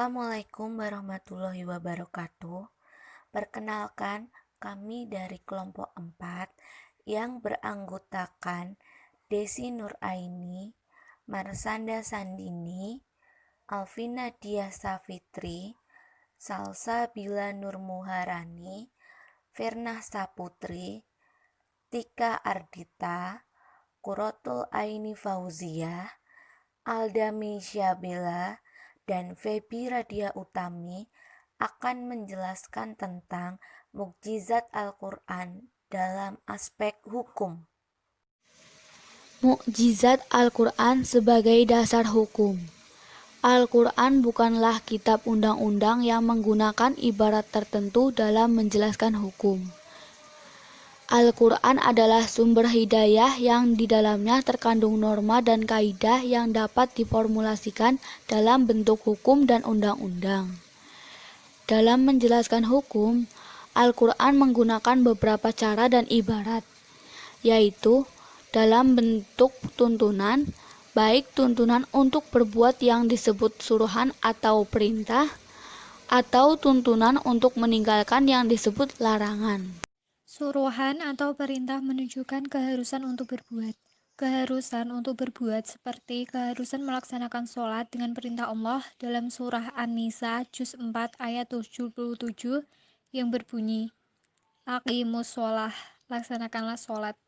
Assalamualaikum warahmatullahi wabarakatuh. Perkenalkan, kami dari kelompok 4 yang beranggotakan Desi Nuraini, Marsanda Sandini, Alvina Diah Safitri, Salsabila Nurmuharani, Firnah Saputri, Tika Ardita, Quratul Aini Fauziyah, Alda Syabela, dan Febi Radia Utami akan menjelaskan tentang mukjizat Al-Quran dalam aspek hukum. Mukjizat Al-Quran sebagai dasar hukum. Al-Quran bukanlah kitab undang-undang yang menggunakan ibarat tertentu dalam menjelaskan hukum. Al-Quran adalah sumber hidayah yang di dalamnya terkandung norma dan kaidah yang dapat diformulasikan dalam bentuk hukum dan undang-undang. Dalam menjelaskan hukum, Al-Quran menggunakan beberapa cara dan ibarat, yaitu dalam bentuk tuntunan, baik tuntunan untuk berbuat yang disebut suruhan atau perintah, atau tuntunan untuk meninggalkan yang disebut larangan. Suruhan atau perintah menunjukkan keharusan untuk berbuat. Keharusan untuk berbuat seperti keharusan melaksanakan sholat dengan perintah Allah dalam surah An-Nisa juz 4 ayat 77 yang berbunyi, Aqimus sholah, laksanakanlah sholat.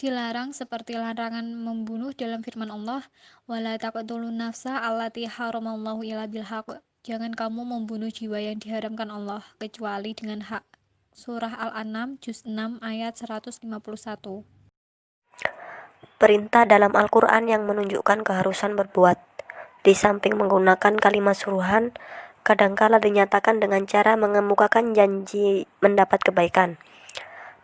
Dilarang seperti larangan membunuh dalam firman Allah, wala taqtulun nafsa allati haramallahu illa bilhaq. Jangan kamu membunuh jiwa yang diharamkan Allah kecuali dengan hak. Surah Al-An'am juz 6 ayat 151. Perintah dalam Al-Quran yang menunjukkan keharusan berbuat. Di samping menggunakan kalimat suruhan, kadangkala dinyatakan dengan cara mengemukakan janji mendapat kebaikan,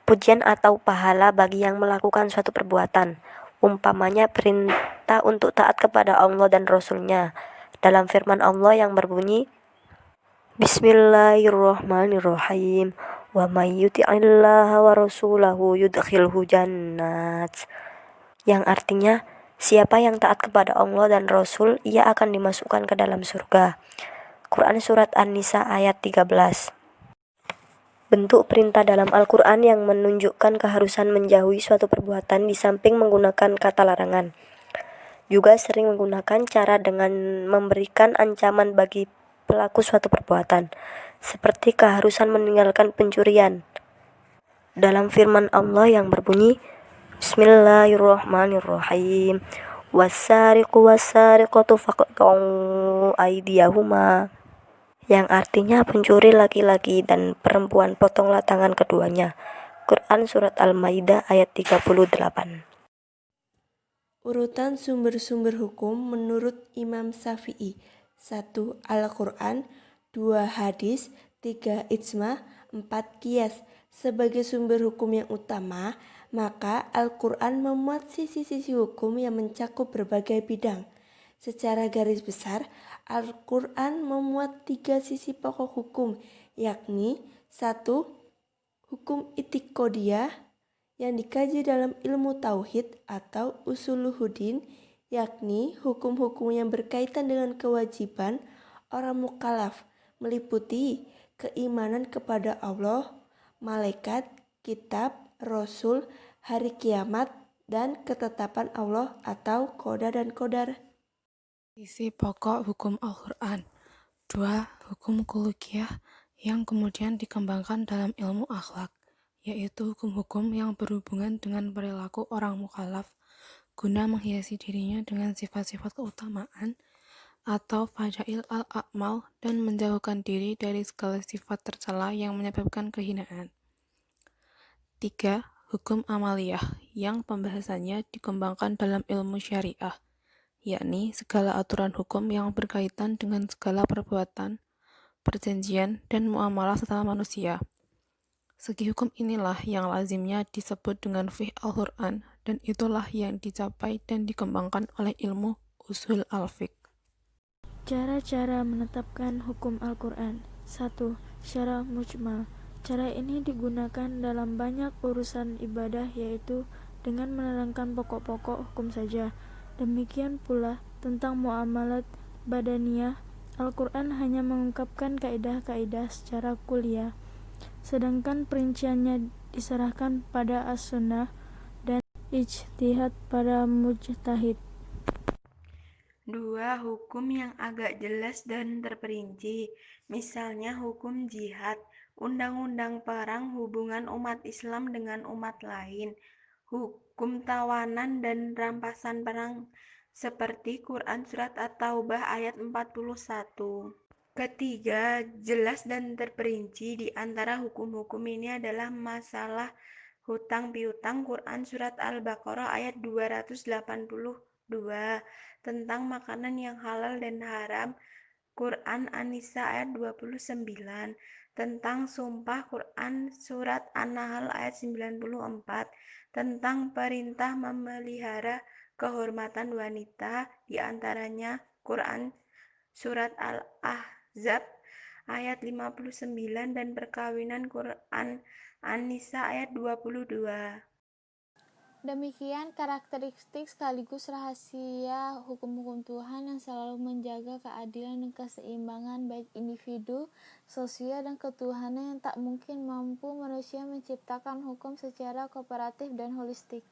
pujian atau pahala bagi yang melakukan suatu perbuatan. Umpamanya perintah untuk taat kepada Allah dan Rasul-Nya dalam firman Allah yang berbunyi, Bismillahirrahmanirrahim. Wa may yuti'illaha wa rasulahu yudkhilhu jannat. Yang artinya, siapa yang taat kepada Allah dan Rasul, ia akan dimasukkan ke dalam surga. Quran Surat An-Nisa ayat 13. Bentuk perintah dalam Al-Quran yang menunjukkan keharusan menjauhi suatu perbuatan di samping menggunakan kata larangan. Juga sering menggunakan cara dengan memberikan ancaman bagi pelaku suatu perbuatan, seperti keharusan meninggalkan pencurian. Dalam firman Allah yang berbunyi, Bismillahirrahmanirrahim. Wassariqu wassariqatu faqta'u aydiyahuma. Yang artinya pencuri laki-laki dan perempuan potonglah tangan keduanya. Quran Surat Al-Maidah ayat 38. Urutan sumber-sumber hukum menurut Imam Syafi'i: 1. Al-Quran, 2. Hadis, 3. Ijma', 4. Qiyas. Sebagai sumber hukum yang utama, maka Al-Quran memuat sisi-sisi hukum yang mencakup berbagai bidang. Secara garis besar, Al-Quran memuat 3 sisi pokok hukum, yakni 1. Hukum i'tiqadiyah yang dikaji dalam ilmu tauhid atau usuluddin, yakni hukum-hukum yang berkaitan dengan kewajiban orang mukallaf, meliputi keimanan kepada Allah, malaikat, kitab, rasul, hari kiamat, dan ketetapan Allah atau qada dan qadar. Isi pokok hukum Al-Quran. 2. Hukum khuluqiyah yang kemudian dikembangkan dalam ilmu akhlak, yaitu hukum-hukum yang berhubungan dengan perilaku orang mukallaf guna menghiasi dirinya dengan sifat-sifat keutamaan atau fadail al-a'mal dan menjauhkan diri dari segala sifat tercela yang menyebabkan kehinaan. 3. Hukum amaliyah yang pembahasannya dikembangkan dalam ilmu syariah, yakni segala aturan hukum yang berkaitan dengan segala perbuatan, perjanjian, dan muamalah sesama manusia. Segi hukum inilah yang lazimnya disebut dengan fiqh Al-Quran, dan itulah yang dicapai dan dikembangkan oleh ilmu usul al-fiqh. Cara-cara menetapkan hukum Al-Quran. 1. Secara mujmal. Cara ini digunakan dalam banyak urusan ibadah, yaitu dengan menerangkan pokok-pokok hukum saja. Demikian pula tentang muamalat badaniyah Al-Quran hanya mengungkapkan kaidah-kaidah secara kuliah, sedangkan perinciannya diserahkan pada as-sunnah dan ijtihad para mujtahid. 2. Hukum yang agak jelas dan terperinci, misalnya hukum jihad, undang-undang perang hubungan umat Islam dengan umat lain, hukum tawanan dan rampasan perang seperti Quran Surat At-Taubah ayat 41. Ketiga, jelas dan terperinci di antara hukum-hukum ini adalah masalah hutang piutang Quran Surat Al-Baqarah ayat 282, tentang makanan yang halal dan haram Quran An-Nisa ayat 29, tentang sumpah Quran Surat An-Nahl ayat 94, tentang perintah memelihara kehormatan wanita, diantaranya Quran Surat Al-Ahzab ayat 59 dan perkawinan Quran An-Nisa ayat 22. Demikian karakteristik sekaligus rahasia hukum-hukum Tuhan yang selalu menjaga keadilan dan keseimbangan baik individu, sosial, dan ketuhanan yang tak mungkin mampu manusia menciptakan hukum secara kooperatif dan holistik.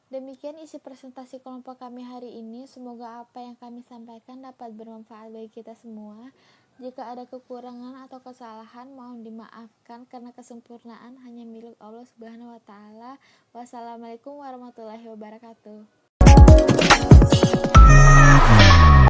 Demikian isi presentasi kelompok kami hari ini. Semoga apa yang kami sampaikan dapat bermanfaat bagi kita semua. Jika ada kekurangan atau kesalahan, mohon dimaafkan karena kesempurnaan hanya milik Allah Subhanahu wa taala. Wassalamualaikum warahmatullahi wabarakatuh.